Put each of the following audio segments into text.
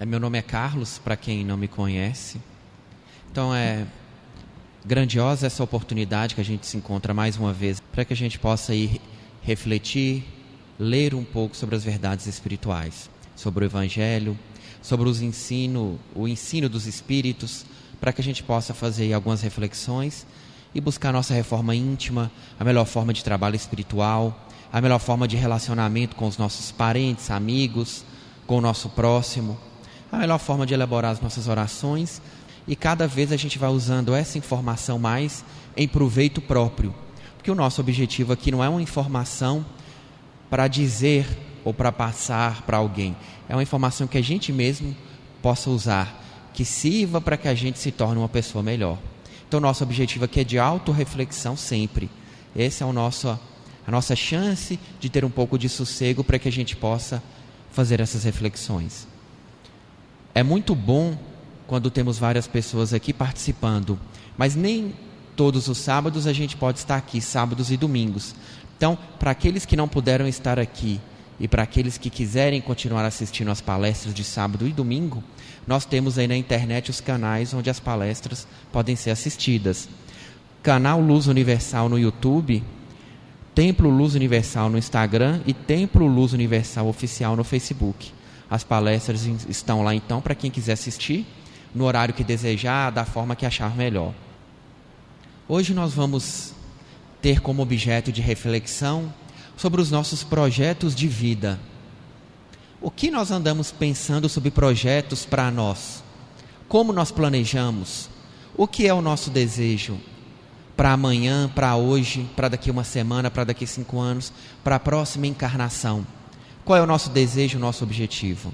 Meu nome é Carlos, para quem não me conhece. Então é grandiosa essa oportunidade que a gente se encontra mais uma vez, para que a gente possa ir refletir, ler um pouco sobre as verdades espirituais, sobre o Evangelho, sobre o ensino dos Espíritos, para que a gente possa fazer algumas reflexões e buscar a nossa reforma íntima, a melhor forma de trabalho espiritual, a melhor forma de relacionamento com os nossos parentes, amigos, com o nosso próximo, a melhor forma de elaborar as nossas orações, e cada vez a gente vai usando essa informação mais em proveito próprio, porque o nosso objetivo aqui não é uma informação para dizer ou para passar para alguém, é uma informação que a gente mesmo possa usar, que sirva para que a gente se torne uma pessoa melhor. Então nosso objetivo aqui é de autorreflexão sempre. Essa é a nossa chance de ter um pouco de sossego para que a gente possa fazer essas reflexões. É muito bom quando temos várias pessoas aqui participando, mas nem todos os sábados a gente pode estar aqui, sábados e domingos. Então, para aqueles que não puderam estar aqui e para aqueles que quiserem continuar assistindo às palestras de sábado e domingo, nós temos aí na internet os canais onde as palestras podem ser assistidas. Canal Luz Universal no YouTube, Templo Luz Universal no Instagram e Templo Luz Universal Oficial no Facebook. As palestras estão lá então para quem quiser assistir, no horário que desejar, da forma que achar melhor. Hoje nós vamos ter como objeto de reflexão sobre os nossos projetos de vida. O que nós andamos pensando sobre projetos para nós? Como nós planejamos? O que é o nosso desejo? Para amanhã, para hoje, para daqui uma semana, para daqui 5 anos, para a próxima encarnação. Qual é o nosso desejo, o nosso objetivo?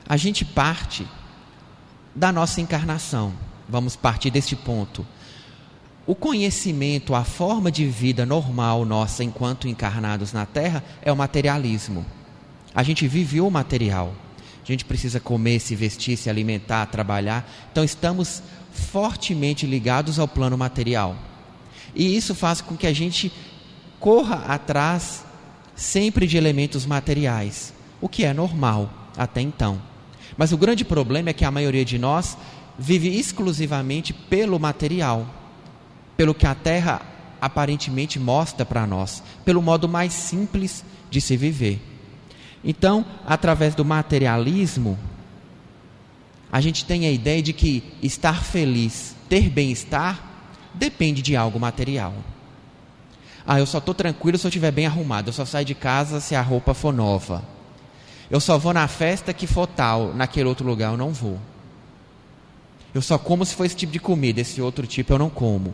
A gente parte da nossa encarnação. Vamos partir deste ponto. O conhecimento, a forma de vida normal nossa enquanto encarnados na Terra é o materialismo. A gente vive o material. A gente precisa comer, se vestir, se alimentar, trabalhar. Então estamos fortemente ligados ao plano material. E isso faz com que a gente corra atrás sempre de elementos materiais, o que é normal até então. Mas o grande problema é que a maioria de nós vive exclusivamente pelo material, pelo que a Terra aparentemente mostra para nós, pelo modo mais simples de se viver. Então, através do materialismo, a gente tem a ideia de que estar feliz, ter bem-estar, depende de algo material. Eu só estou tranquilo se eu estiver bem arrumado, eu só saio de casa se a roupa for nova. Eu só vou na festa que for tal, naquele outro lugar eu não vou. Eu só como se for esse tipo de comida, esse outro tipo eu não como.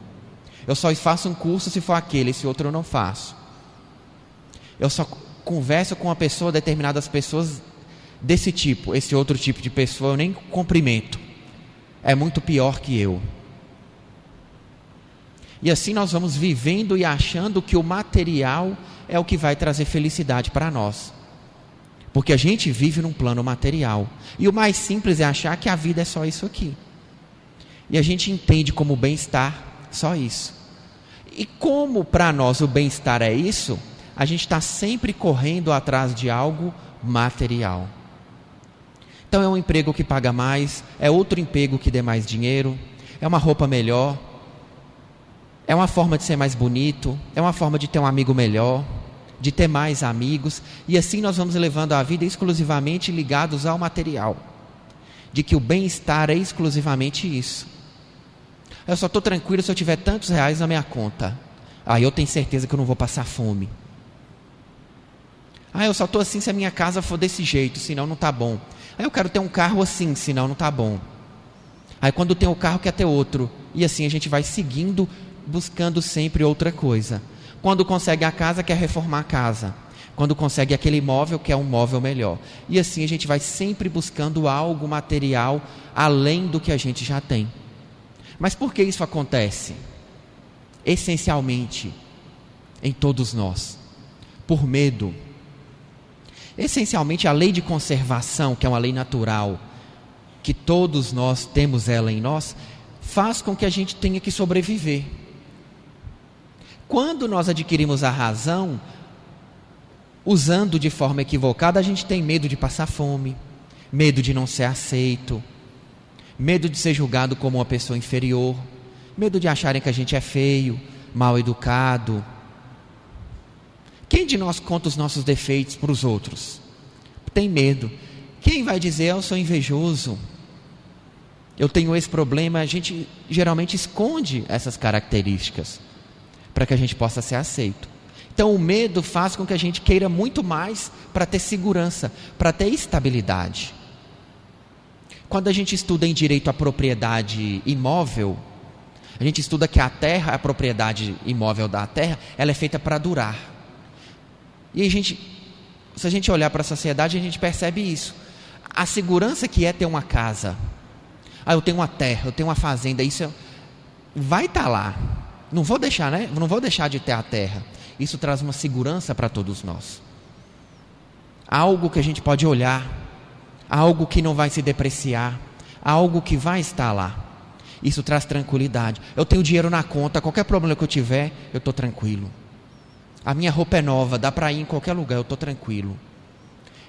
Eu só faço um curso se for aquele, esse outro eu não faço. Eu só converso com determinadas pessoas desse tipo, esse outro tipo de pessoa eu nem cumprimento. É muito pior que eu. E assim nós vamos vivendo e achando que o material é o que vai trazer felicidade para nós. Porque a gente vive num plano material. E o mais simples é achar que a vida é só isso aqui. E a gente entende como bem-estar só isso. E como para nós o bem-estar é isso, a gente está sempre correndo atrás de algo material. Então é um emprego que paga mais, é outro emprego que dê mais dinheiro, é uma roupa melhor, é uma forma de ser mais bonito, é uma forma de ter um amigo melhor, de ter mais amigos, e assim nós vamos levando a vida exclusivamente ligados ao material, de que o bem-estar é exclusivamente isso. Eu só estou tranquilo se eu tiver tantos reais na minha conta. Eu tenho certeza que eu não vou passar fome. Eu só estou assim se a minha casa for desse jeito, senão não está bom. Eu quero ter um carro assim, senão não está bom. Quando tem o carro quer ter outro. E assim a gente vai seguindo, buscando sempre outra coisa. Quando consegue a casa, quer reformar a casa. Quando consegue aquele imóvel, quer um móvel melhor. E assim a gente vai sempre buscando algo material além do que a gente já tem. Mas por que isso acontece? Essencialmente, em todos nós. Por medo. Essencialmente, a lei de conservação, que é uma lei natural, que todos nós temos ela em nós, faz com que a gente tenha que sobreviver. Quando nós adquirimos a razão, usando de forma equivocada, a gente tem medo de passar fome, medo de não ser aceito, medo de ser julgado como uma pessoa inferior, medo de acharem que a gente é feio, mal educado. Quem de nós conta os nossos defeitos para os outros? Tem medo. Quem vai dizer, eu sou invejoso, eu tenho esse problema? A gente geralmente esconde essas características para que a gente possa ser aceito. Então o medo faz com que a gente queira muito mais para ter segurança, para ter estabilidade. Quando a gente estuda em direito à propriedade imóvel, a gente estuda que a terra, a propriedade imóvel da terra, ela é feita para durar. E se a gente olhar para a sociedade, a gente percebe isso. A segurança que é ter uma casa. Eu tenho uma terra, eu tenho uma fazenda, isso vai estar lá. Não vou deixar, né? Não vou deixar de ter a terra. Isso traz uma segurança para todos nós. Algo que a gente pode olhar, algo que não vai se depreciar, algo que vai estar lá. Isso traz tranquilidade. Eu tenho dinheiro na conta, qualquer problema que eu tiver, eu estou tranquilo. A minha roupa é nova, dá para ir em qualquer lugar, eu estou tranquilo.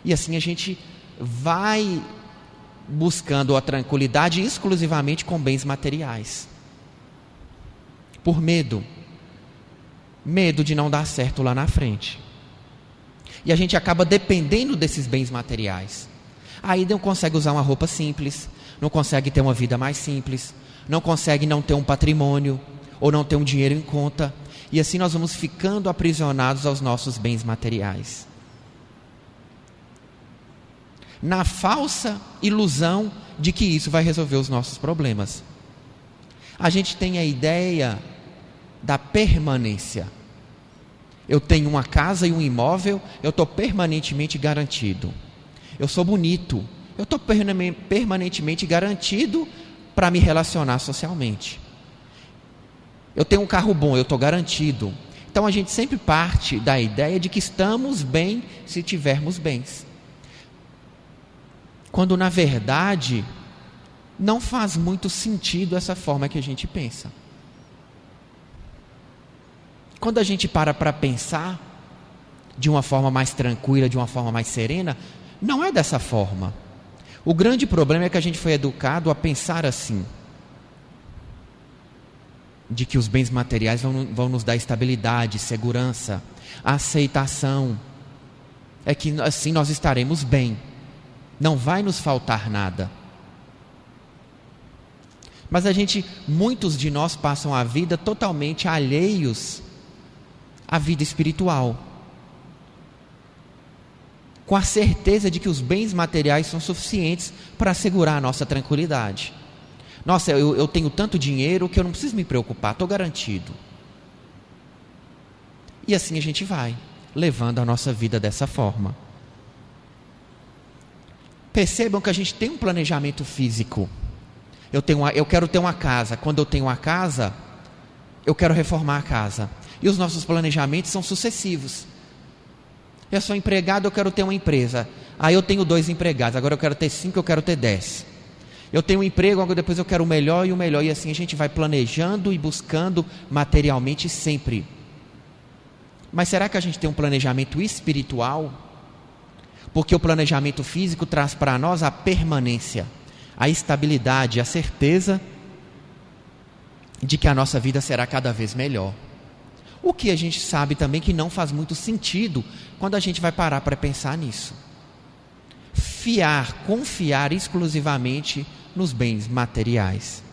E assim a gente vai buscando a tranquilidade exclusivamente com bens materiais. Por medo. Medo de não dar certo lá na frente. E a gente acaba dependendo desses bens materiais. Aí não consegue usar uma roupa simples, não consegue ter uma vida mais simples, não consegue não ter um patrimônio, ou não ter um dinheiro em conta. E assim nós vamos ficando aprisionados aos nossos bens materiais. Na falsa ilusão de que isso vai resolver os nossos problemas. A gente tem a ideia da permanência. Eu tenho uma casa e um imóvel, eu estou permanentemente garantido. Eu sou bonito, eu estou permanentemente garantido para me relacionar socialmente. Eu tenho um carro bom, eu estou garantido. Então a gente sempre parte da ideia de que estamos bem se tivermos bens. Quando na verdade não faz muito sentido essa forma que a gente pensa. Quando a gente para pensar de uma forma mais tranquila, de uma forma mais serena, não é dessa forma. O grande problema é que a gente foi educado a pensar assim, de que os bens materiais vão nos dar estabilidade, segurança, aceitação. É que assim nós estaremos bem, não vai nos faltar nada. Mas muitos de nós passam a vida totalmente alheios à vida espiritual, com a certeza de que os bens materiais são suficientes para assegurar a nossa tranquilidade. Nossa, eu tenho tanto dinheiro que eu não preciso me preocupar, estou garantido. E assim a gente vai, levando a nossa vida dessa forma. Percebam que a gente tem um planejamento físico. Eu quero ter uma casa. Quando eu tenho uma casa, eu quero reformar a casa. E os nossos planejamentos são sucessivos. Eu sou empregado, eu quero ter uma empresa. Aí eu tenho 2 empregados, agora eu quero ter 5, eu quero ter 10. Eu tenho um emprego, agora depois eu quero o melhor e o melhor. E assim a gente vai planejando e buscando materialmente sempre. Mas será que a gente tem um planejamento espiritual? Porque o planejamento físico traz para nós a permanência, a estabilidade, a certeza de que a nossa vida será cada vez melhor. O que a gente sabe também que não faz muito sentido quando a gente vai parar para pensar nisso. Confiar exclusivamente nos bens materiais,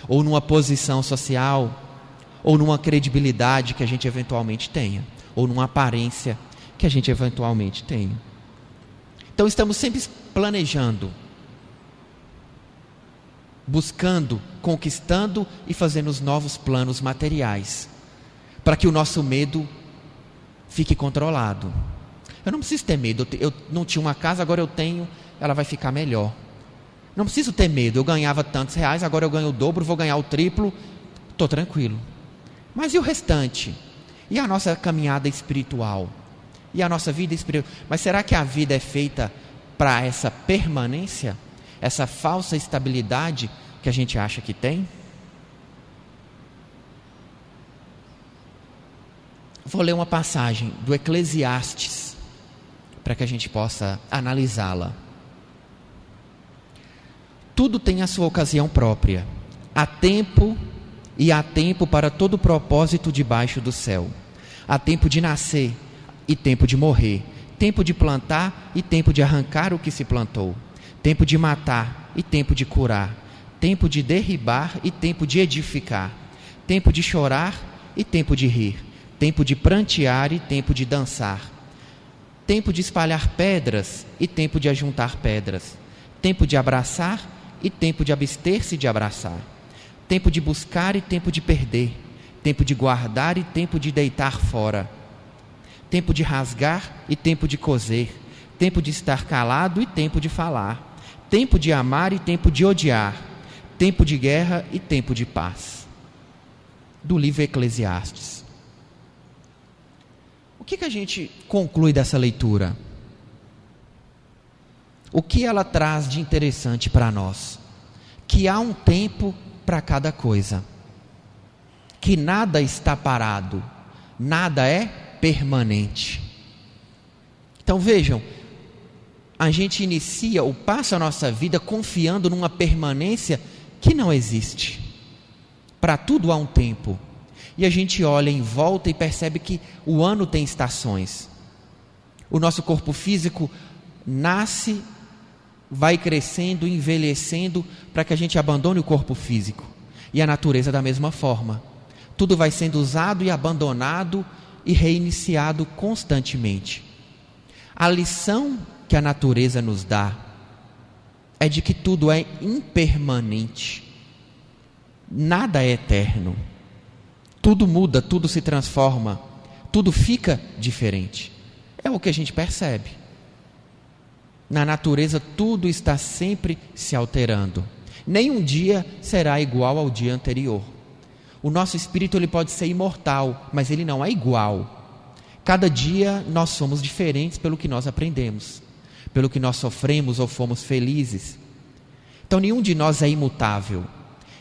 ou numa posição social, ou numa credibilidade que a gente eventualmente tenha, ou numa aparência que a gente eventualmente tenha. Então estamos sempre planejando, buscando, conquistando e fazendo os novos planos materiais, para que o nosso medo fique controlado. Eu não preciso ter medo, eu não tinha uma casa, agora eu tenho, ela vai ficar melhor. Não preciso ter medo, eu ganhava tantos reais, agora eu ganho o dobro, vou ganhar o triplo, estou tranquilo. Mas e o restante? E a nossa caminhada espiritual? E a nossa vida espiritual? Mas será que a vida é feita para essa permanência? Essa falsa estabilidade que a gente acha que tem? Vou ler uma passagem do Eclesiastes, para que a gente possa analisá-la. Tudo tem a sua ocasião própria. Há tempo e há tempo para todo propósito debaixo do céu. Há tempo de nascer e tempo de morrer. Tempo de plantar e tempo de arrancar o que se plantou. Tempo de matar e tempo de curar. Tempo de derribar e tempo de edificar. Tempo de chorar e tempo de rir. Tempo de prantear e tempo de dançar. Tempo de espalhar pedras e tempo de ajuntar pedras. Tempo de abraçar e tempo de abster-se de abraçar. Tempo de buscar e tempo de perder. Tempo de guardar e tempo de deitar fora. Tempo de rasgar e tempo de coser. Tempo de estar calado e tempo de falar. Tempo de amar e tempo de odiar. Tempo de guerra e tempo de paz. Do livro Eclesiastes. O que a gente conclui dessa leitura? O que ela traz de interessante para nós? Que há um tempo para cada coisa. Que nada está parado. Nada é permanente. Então vejam, a gente inicia ou passa a nossa vida confiando numa permanência que não existe. Para tudo há um tempo. E a gente olha em volta e percebe que o ano tem estações. O nosso corpo físico nasce, vai crescendo, envelhecendo, para que a gente abandone o corpo físico. E a natureza da mesma forma. Tudo vai sendo usado e abandonado e reiniciado constantemente. A lição que a natureza nos dá é de que tudo é impermanente. Nada é eterno. Tudo muda, tudo se transforma, tudo fica diferente. É o que a gente percebe. Na natureza tudo está sempre se alterando. Nenhum dia será igual ao dia anterior. O nosso espírito ele pode ser imortal, mas ele não é igual. Cada dia nós somos diferentes pelo que nós aprendemos, pelo que nós sofremos ou fomos felizes. Então nenhum de nós é imutável.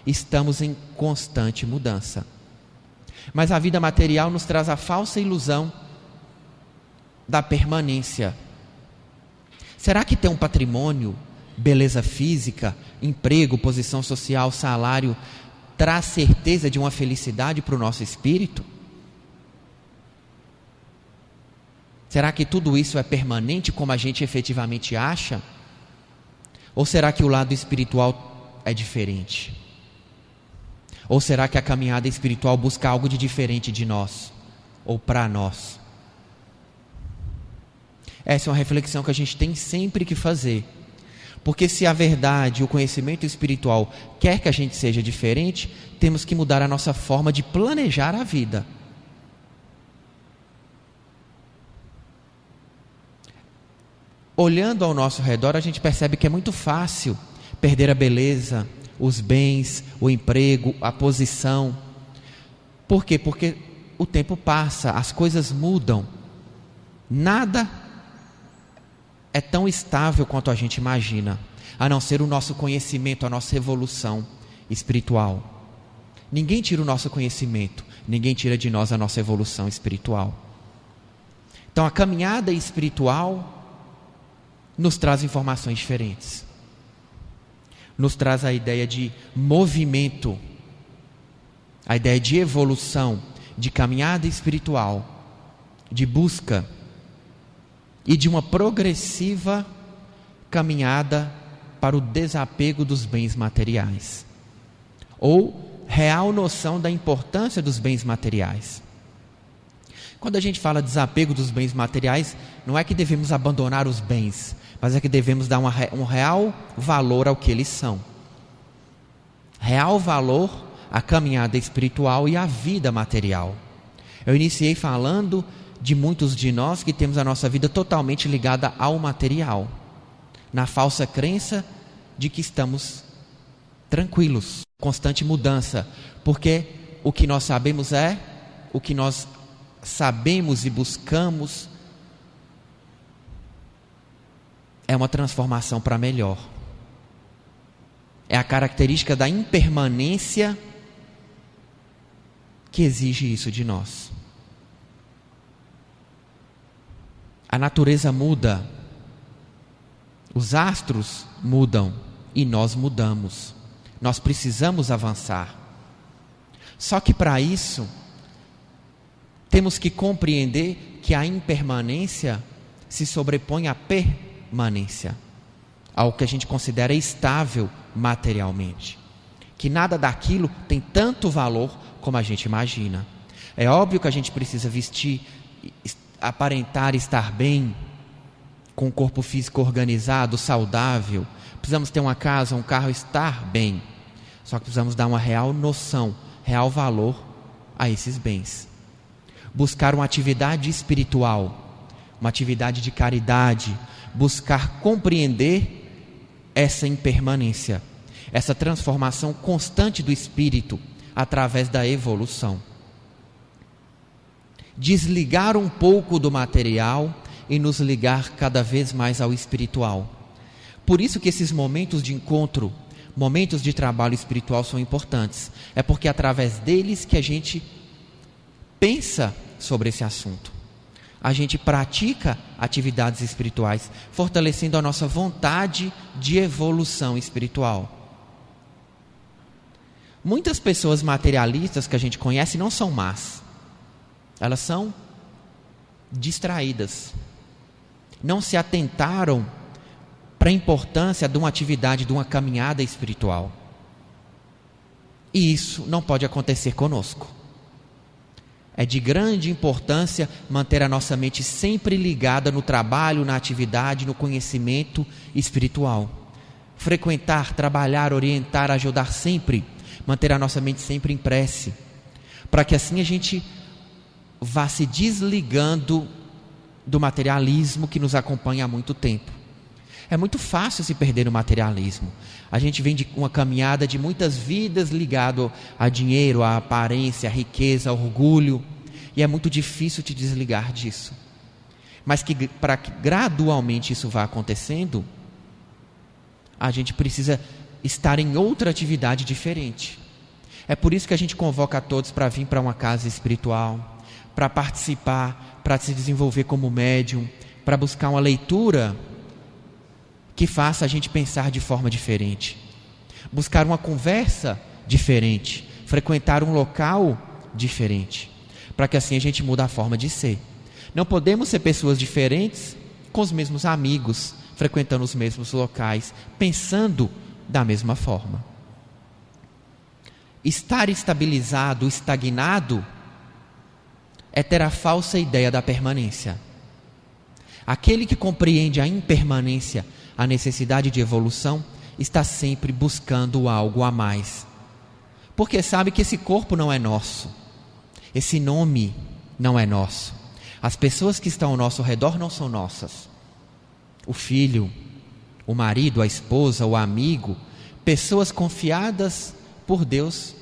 Estamos em constante mudança. Mas a vida material nos traz a falsa ilusão da permanência. Será que ter um patrimônio, beleza física, emprego, posição social, salário, traz certeza de uma felicidade para o nosso espírito? Será que tudo isso é permanente como a gente efetivamente acha? Ou será que o lado espiritual é diferente? Ou será que a caminhada espiritual busca algo de diferente de nós? Ou para nós? Essa é uma reflexão que a gente tem sempre que fazer. Porque se a verdade, o conhecimento espiritual quer que a gente seja diferente, temos que mudar a nossa forma de planejar a vida. Olhando ao nosso redor, a gente percebe que é muito fácil perder a beleza, os bens, o emprego, a posição. Por quê? Porque o tempo passa, as coisas mudam. Nada é tão estável quanto a gente imagina, a não ser o nosso conhecimento, a nossa evolução espiritual. Ninguém tira o nosso conhecimento, ninguém tira de nós a nossa evolução espiritual. Então a caminhada espiritual nos traz informações diferentes. Nos traz a ideia de movimento, a ideia de evolução, de caminhada espiritual, de busca e de uma progressiva caminhada para o desapego dos bens materiais, ou real noção da importância dos bens materiais. Quando a gente fala desapego dos bens materiais, não é que devemos abandonar os bens, mas é que devemos dar um real valor ao que eles são. Real valor à caminhada espiritual e à vida material. Eu iniciei falando de muitos de nós que temos a nossa vida totalmente ligada ao material, na falsa crença de que estamos tranquilos, constante mudança, porque o que nós sabemos o que nós sabemos e buscamos é uma transformação para melhor. É a característica da impermanência que exige isso de nós. A natureza muda, os astros mudam e nós mudamos. Nós precisamos avançar. Só que para isso, temos que compreender que a impermanência se sobrepõe à permanência, ao que a gente considera estável materialmente. Que nada daquilo tem tanto valor como a gente imagina. É óbvio que a gente precisa vestir, aparentar estar bem, com o corpo físico organizado, saudável. Precisamos ter uma casa, um carro, estar bem. Só que precisamos dar uma real noção, real valor a esses bens. Buscar uma atividade espiritual, uma atividade de caridade, buscar compreender essa impermanência, essa transformação constante do espírito através da evolução. Desligar um pouco do material e nos ligar cada vez mais ao espiritual. Por isso que esses momentos de encontro, momentos de trabalho espiritual são importantes. É porque é através deles que a gente pensa sobre esse assunto. A gente pratica atividades espirituais, fortalecendo a nossa vontade de evolução espiritual. Muitas pessoas materialistas que a gente conhece não são más. Elas são distraídas. Não se atentaram para a importância de uma atividade, de uma caminhada espiritual. E isso não pode acontecer conosco. É de grande importância manter a nossa mente sempre ligada no trabalho, na atividade, no conhecimento espiritual. Frequentar, trabalhar, orientar, ajudar sempre, manter a nossa mente sempre em prece, para que assim a gente vá se desligando do materialismo que nos acompanha há muito tempo. É muito fácil se perder no materialismo. A gente vem de uma caminhada de muitas vidas ligado a dinheiro, a aparência, a riqueza, a orgulho, e é muito difícil te desligar disso. Mas que para que gradualmente isso vá acontecendo, a gente precisa estar em outra atividade diferente. É por isso que a gente convoca a todos para vir para uma casa espiritual, para participar, para se desenvolver como médium, para buscar uma leitura que faça a gente pensar de forma diferente, buscar uma conversa diferente, frequentar um local diferente, para que assim a gente mude a forma de ser. Não podemos ser pessoas diferentes com os mesmos amigos, frequentando os mesmos locais, pensando da mesma forma. Estar estabilizado, estagnado, é ter a falsa ideia da permanência. Aquele que compreende a impermanência, a necessidade de evolução, está sempre buscando algo a mais. Porque sabe que esse corpo não é nosso. Esse nome não é nosso. As pessoas que estão ao nosso redor não são nossas. O filho, o marido, a esposa, o amigo, pessoas confiadas por Deus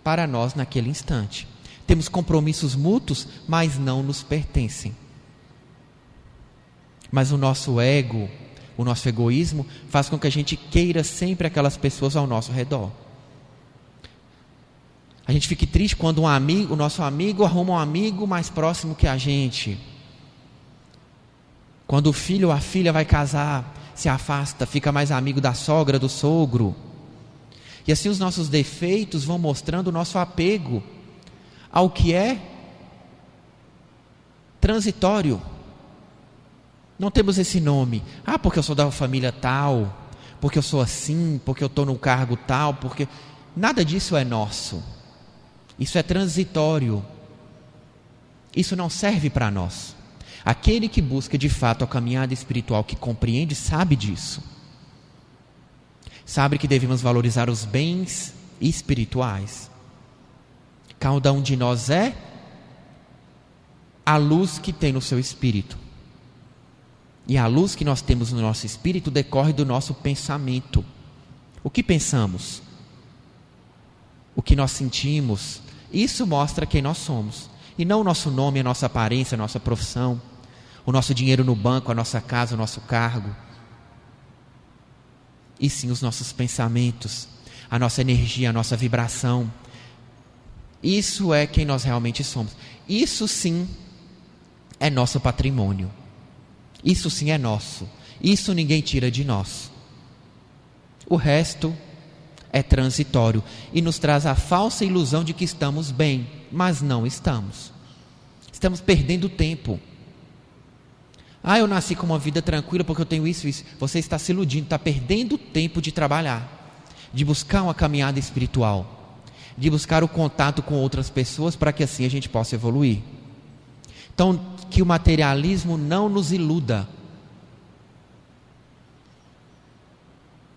para nós naquele instante. Temos compromissos mútuos, mas não nos pertencem. Mas o nosso ego, o nosso egoísmo faz com que a gente queira sempre aquelas pessoas ao nosso redor. A gente fique triste quando o nosso amigo arruma um amigo mais próximo que a gente. Quando o filho ou a filha vai casar, se afasta, fica mais amigo da sogra, do sogro. E assim os nossos defeitos vão mostrando o nosso apego ao que é transitório. Não temos esse nome. Porque eu sou da família tal, porque eu sou assim, porque eu estou no cargo tal, porque... Nada disso é nosso. Isso é transitório. Isso não serve para nós. Aquele que busca de fato a caminhada espiritual, que compreende, sabe disso. Sabe que devemos valorizar os bens espirituais. Cada um de nós é a luz que tem no seu espírito. E a luz que nós temos no nosso espírito decorre do nosso pensamento. O que pensamos? O que nós sentimos? Isso mostra quem nós somos. E não o nosso nome, a nossa aparência, a nossa profissão, o nosso dinheiro no banco, a nossa casa, o nosso cargo. E sim os nossos pensamentos, a nossa energia, a nossa vibração. Isso é quem nós realmente somos. Isso sim é nosso patrimônio. Isso sim é nosso. Isso ninguém tira de nós. O resto é transitório e nos traz a falsa ilusão de que estamos bem, mas não estamos. Estamos perdendo tempo. Eu nasci com uma vida tranquila porque eu tenho isso. Você está se iludindo, está perdendo tempo de trabalhar, de buscar uma caminhada espiritual, de buscar o contato com outras pessoas para que assim a gente possa evoluir. Então, que o materialismo não nos iluda,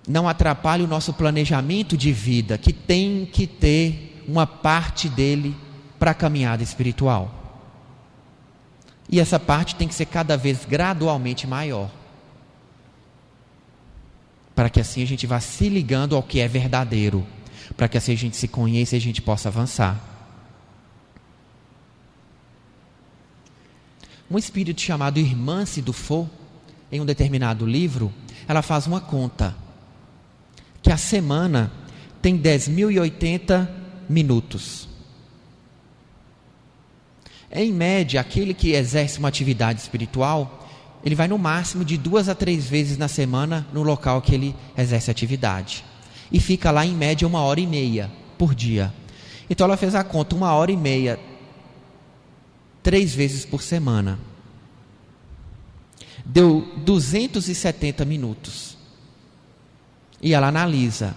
não atrapalhe o nosso planejamento de vida, que tem que ter uma parte dele para a caminhada espiritual. E essa parte tem que ser cada vez gradualmente maior, para que assim a gente vá se ligando ao que é verdadeiro, para que assim a gente se conheça e a gente possa avançar. Um espírito chamado Irmã Sidufo, em um determinado livro, ela faz uma conta, que a semana tem 10.080 minutos. Em média, aquele que exerce uma atividade espiritual, ele vai no máximo de 2 a 3 vezes na semana no local que ele exerce atividade. E fica lá em média 1h30 por dia. Então ela fez a conta, 1h30, 3 vezes por semana. Deu 270 minutos. E ela analisa,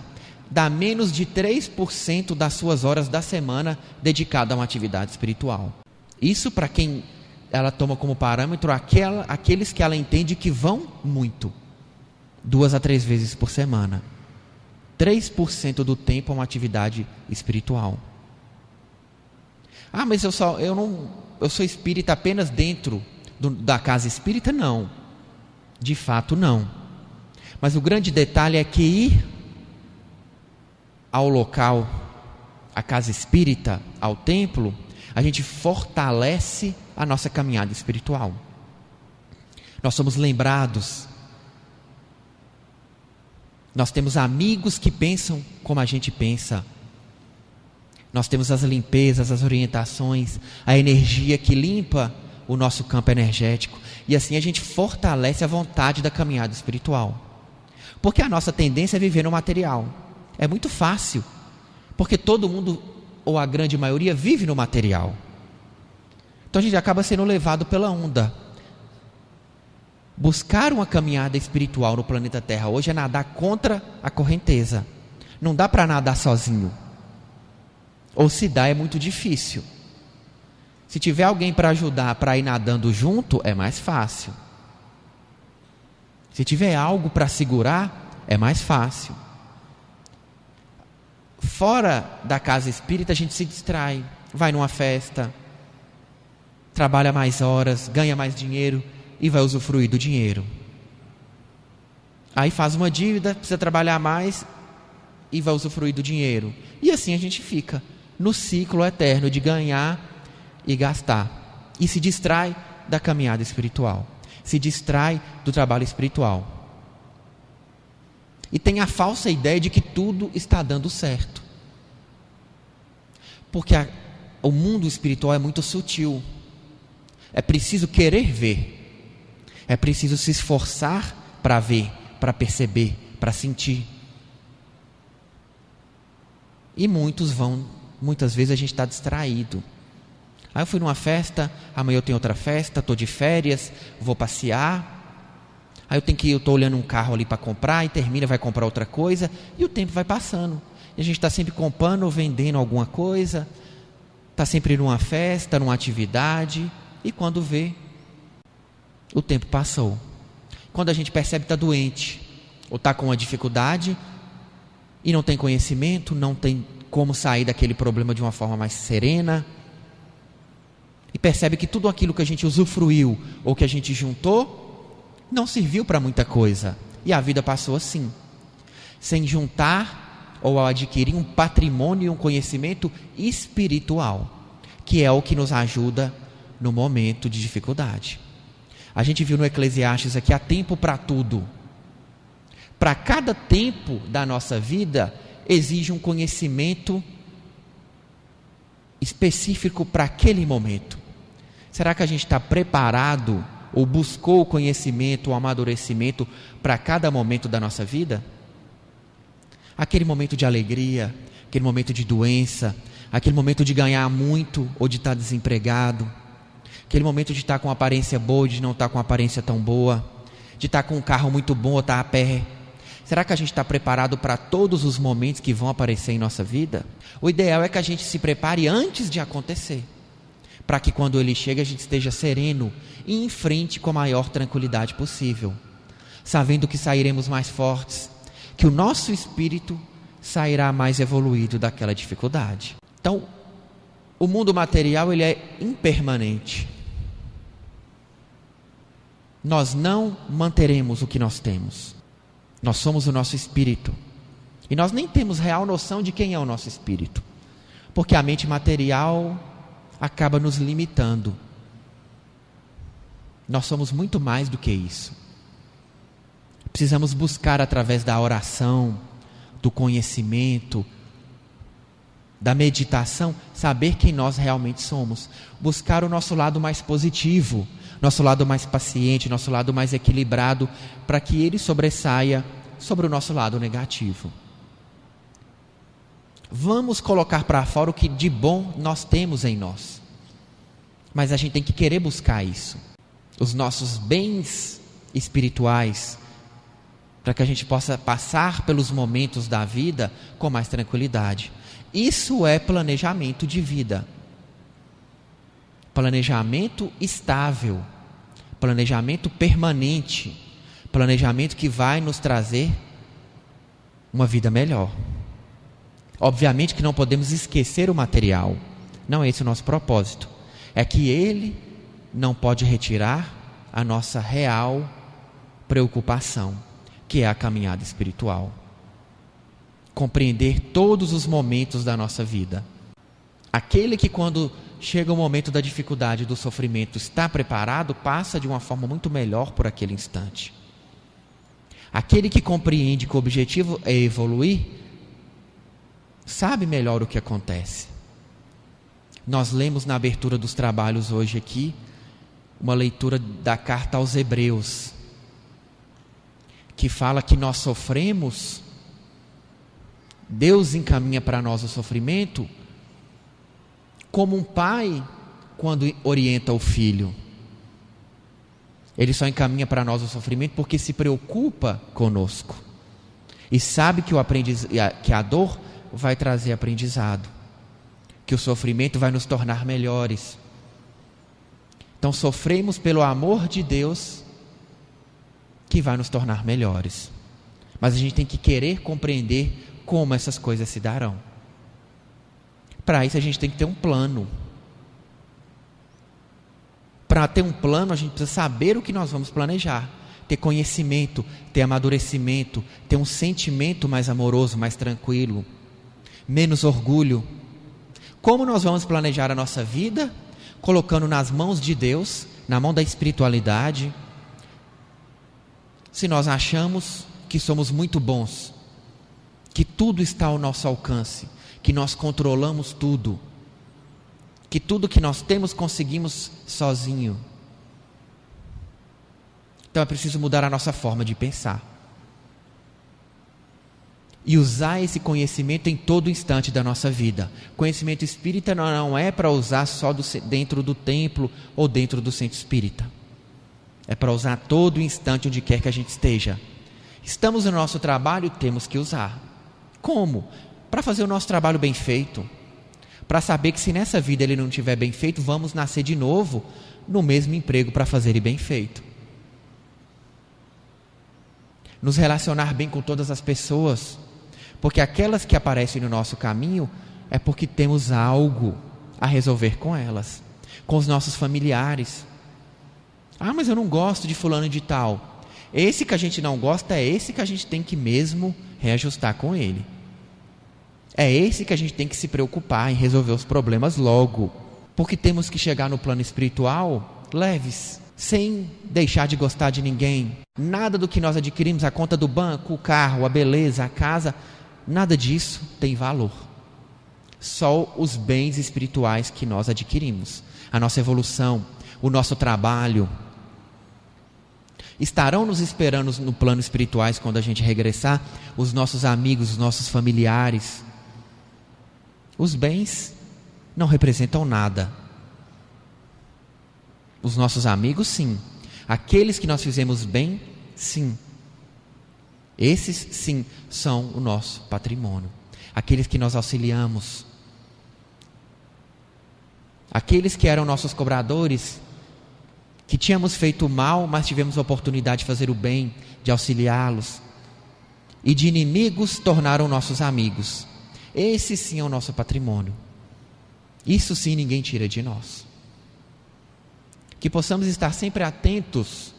dá menos de 3% das suas horas da semana dedicada a uma atividade espiritual. Isso para quem ela toma como parâmetro aqueles que ela entende que vão muito, 2 a 3 vezes por semana. 3% do tempo é uma atividade espiritual. Mas eu sou espírita apenas dentro da casa espírita? Não, de fato não. Mas o grande detalhe é que ir ao local, à casa espírita, ao templo, a gente fortalece a nossa caminhada espiritual. Nós somos lembrados. Nós temos amigos que pensam como a gente pensa. Nós temos as limpezas, as orientações, a energia que limpa o nosso campo energético. E assim a gente fortalece a vontade da caminhada espiritual. Porque a nossa tendência é viver no material. É muito fácil. Porque todo mundo, ou a grande maioria, vive no material. Então a gente acaba sendo levado pela onda. Buscar uma caminhada espiritual no planeta Terra hoje é nadar contra a correnteza. Não dá para nadar sozinho. Ou se dá, é muito difícil. Se tiver alguém para ajudar para ir nadando junto, é mais fácil. Se tiver algo para segurar, é mais fácil. Fora da casa espírita, a gente se distrai. Vai numa festa, trabalha mais horas, ganha mais dinheiro e vai usufruir do dinheiro. Aí faz uma dívida, precisa trabalhar mais e vai usufruir do dinheiro. E assim a gente fica no ciclo eterno de ganhar e gastar. E se distrai da caminhada espiritual. Se distrai do trabalho espiritual. E tem a falsa ideia de que tudo está dando certo. Porque o mundo espiritual é muito sutil. É preciso querer ver. É preciso se esforçar para ver, para perceber, para sentir. E muitas vezes a gente está distraído. Aí eu fui numa festa, amanhã eu tenho outra festa, estou de férias, vou passear. Aí eu estou olhando um carro ali para comprar e termina, vai comprar outra coisa e o tempo vai passando. E a gente está sempre comprando ou vendendo alguma coisa, está sempre numa festa, numa atividade e quando vê, o tempo passou. Quando a gente percebe que está doente ou está com uma dificuldade e não tem conhecimento, não tem como sair daquele problema de uma forma mais serena, e percebe que tudo aquilo que a gente usufruiu ou que a gente juntou não serviu para muita coisa, e a vida passou assim, sem juntar ou adquirir um patrimônio e um conhecimento espiritual, que é o que nos ajuda no momento de dificuldade. A gente viu no Eclesiastes aqui, há tempo para tudo. Para cada tempo da nossa vida exige um conhecimento específico para aquele momento. Será que a gente está preparado ou buscou o conhecimento, o amadurecimento para cada momento da nossa vida? Aquele momento de alegria, aquele momento de doença, aquele momento de ganhar muito ou de estar desempregado, aquele momento de estar com aparência boa ou de não estar com aparência tão boa, de estar com um carro muito bom ou estar a pé. Será que a gente está preparado para todos os momentos que vão aparecer em nossa vida? O ideal é que a gente se prepare antes de acontecer, para que quando ele chega a gente esteja sereno e enfrente com a maior tranquilidade possível, sabendo que sairemos mais fortes, que o nosso espírito sairá mais evoluído daquela dificuldade. Então, o mundo material ele é impermanente. Nós não manteremos o que nós temos. Nós somos o nosso espírito. E nós nem temos real noção de quem é o nosso espírito, porque a mente material acaba nos limitando. Nós somos muito mais do que isso. Precisamos buscar através da oração, do conhecimento, da meditação, saber quem nós realmente somos. Buscar o nosso lado mais positivo, nosso lado mais paciente, nosso lado mais equilibrado, para que ele sobressaia sobre o nosso lado negativo. Vamos colocar para fora o que de bom nós temos em nós, mas a gente tem que querer buscar isso, os nossos bens espirituais, para que a gente possa passar pelos momentos da vida com mais tranquilidade. Isso é planejamento de vida, planejamento estável, planejamento permanente, planejamento que vai nos trazer uma vida melhor. Obviamente que não podemos esquecer o material, não é esse o nosso propósito, é que ele não pode retirar a nossa real preocupação, que é a caminhada espiritual. Compreender todos os momentos da nossa vida. Aquele que quando chega o momento da dificuldade, do sofrimento, está preparado, passa de uma forma muito melhor por aquele instante. Aquele que compreende que o objetivo é evoluir, sabe melhor o que acontece. Nós lemos na abertura dos trabalhos hoje aqui, uma leitura da carta aos Hebreus, que fala que nós sofremos, Deus encaminha para nós o sofrimento, como um pai quando orienta o filho. Ele só encaminha para nós o sofrimento porque se preocupa conosco e sabe que que a dor vai trazer aprendizado, que o sofrimento vai nos tornar melhores. Então sofremos pelo amor de Deus, que vai nos tornar melhores. Mas a gente tem que querer compreender como essas coisas se darão. Para isso a gente tem que ter um plano. Para ter um plano, a gente precisa saber o que nós vamos planejar, ter conhecimento, ter amadurecimento, ter um sentimento mais amoroso, mais tranquilo, menos orgulho. Como nós vamos planejar a nossa vida? Colocando nas mãos de Deus, na mão da espiritualidade. Se nós achamos que somos muito bons, que tudo está ao nosso alcance, que nós controlamos tudo, que tudo que nós temos conseguimos sozinho, então é preciso mudar a nossa forma de pensar e usar esse conhecimento em todo instante da nossa vida. Conhecimento espírita não é para usar só dentro do templo ou dentro do centro espírita, é para usar todo instante onde quer que a gente esteja. Estamos no nosso trabalho, temos que usar. Como? Para fazer o nosso trabalho bem feito, para saber que se nessa vida ele não estiver bem feito, vamos nascer de novo no mesmo emprego para fazer ele bem feito. Nos relacionar bem com todas as pessoas, porque aquelas que aparecem no nosso caminho é porque temos algo a resolver com elas, com os nossos familiares. Ah, mas eu não gosto de fulano de tal. Esse que a gente não gosta é esse que a gente tem que mesmo reajustar com ele. É esse que a gente tem que se preocupar em resolver os problemas logo, porque temos que chegar no plano espiritual leves, sem deixar de gostar de ninguém. Nada do que nós adquirimos, a conta do banco, o carro, a beleza, a casa, nada disso tem valor. Só os bens espirituais que nós adquirimos, a nossa evolução, o nosso trabalho, Estarão nos esperando no plano espirituais quando a gente regressar, os nossos amigos, os nossos familiares. Os bens não representam nada. Os nossos amigos, sim. Aqueles que nós fizemos bem, sim. Esses, sim, são o nosso patrimônio. Aqueles que nós auxiliamos. Aqueles que eram nossos cobradores, que tínhamos feito o mal, mas tivemos a oportunidade de fazer o bem, de auxiliá-los. E de inimigos tornaram nossos amigos. Esse sim é o nosso patrimônio. Isso sim ninguém tira de nós. Que possamos estar sempre atentos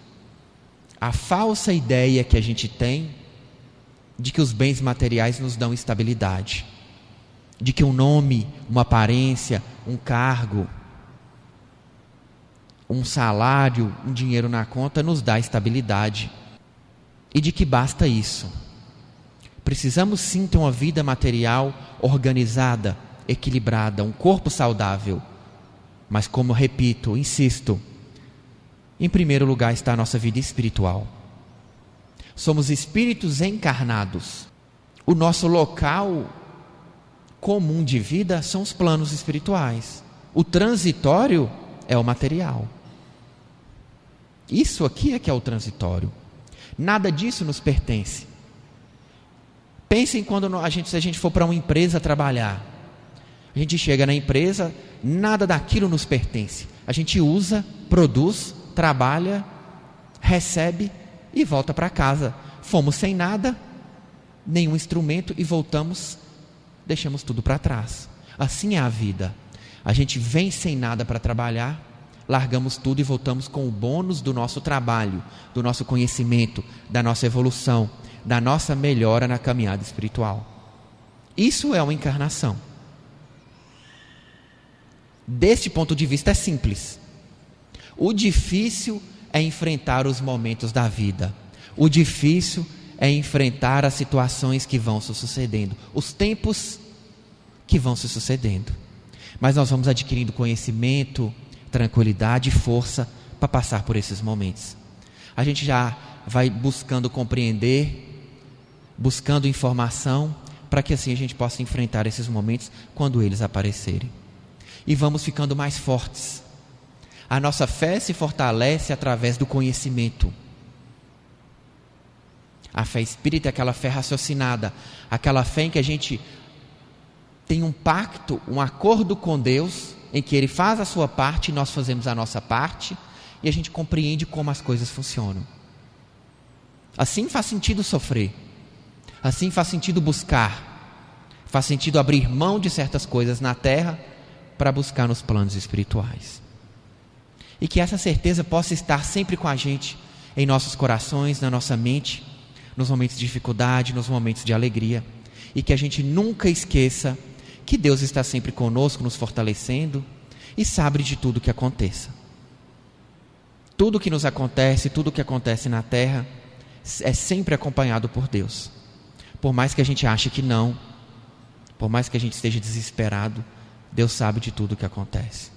à falsa ideia que a gente tem de que os bens materiais nos dão estabilidade. De que um nome, uma aparência, um cargo, um salário, um dinheiro na conta nos dá estabilidade. E de que basta isso. Precisamos sim ter uma vida material organizada, equilibrada, um corpo saudável. Mas como eu repito, insisto, em primeiro lugar está a nossa vida espiritual. Somos espíritos encarnados. O nosso local comum de vida são os planos espirituais. O transitório é o material. Isso aqui é que é o transitório. Nada disso nos pertence. Pensem quando se a gente for para uma empresa trabalhar. A gente chega na empresa, nada daquilo nos pertence. A gente usa, produz, trabalha, recebe e volta para casa. Fomos sem nada, nenhum instrumento e voltamos, deixamos tudo para trás. Assim é a vida. A gente vem sem nada para trabalhar, largamos tudo e voltamos com o bônus do nosso trabalho, do nosso conhecimento, da nossa evolução, da nossa melhora na caminhada espiritual. Isso é uma encarnação. Deste ponto de vista é simples. O difícil é enfrentar os momentos da vida. O difícil é enfrentar as situações que vão se sucedendo, os tempos que vão se sucedendo. Mas nós vamos adquirindo conhecimento, tranquilidade e força para passar por esses momentos. A gente já vai buscando compreender, buscando informação, para que assim a gente possa enfrentar esses momentos quando eles aparecerem. E vamos ficando mais fortes. A nossa fé se fortalece através do conhecimento. A fé espírita é aquela fé raciocinada, aquela fé em que a gente tem um pacto, um acordo com Deus, em que Ele faz a sua parte e nós fazemos a nossa parte, e a gente compreende como as coisas funcionam. Assim faz sentido sofrer, assim faz sentido buscar, faz sentido abrir mão de certas coisas na terra para buscar nos planos espirituais. E que essa certeza possa estar sempre com a gente, em nossos corações, na nossa mente, nos momentos de dificuldade, nos momentos de alegria, e que a gente nunca esqueça que Deus está sempre conosco, nos fortalecendo e sabe de tudo que aconteça. Tudo que nos acontece, tudo que acontece na terra é sempre acompanhado por Deus. Por mais que a gente ache que não, por mais que a gente esteja desesperado, Deus sabe de tudo que acontece.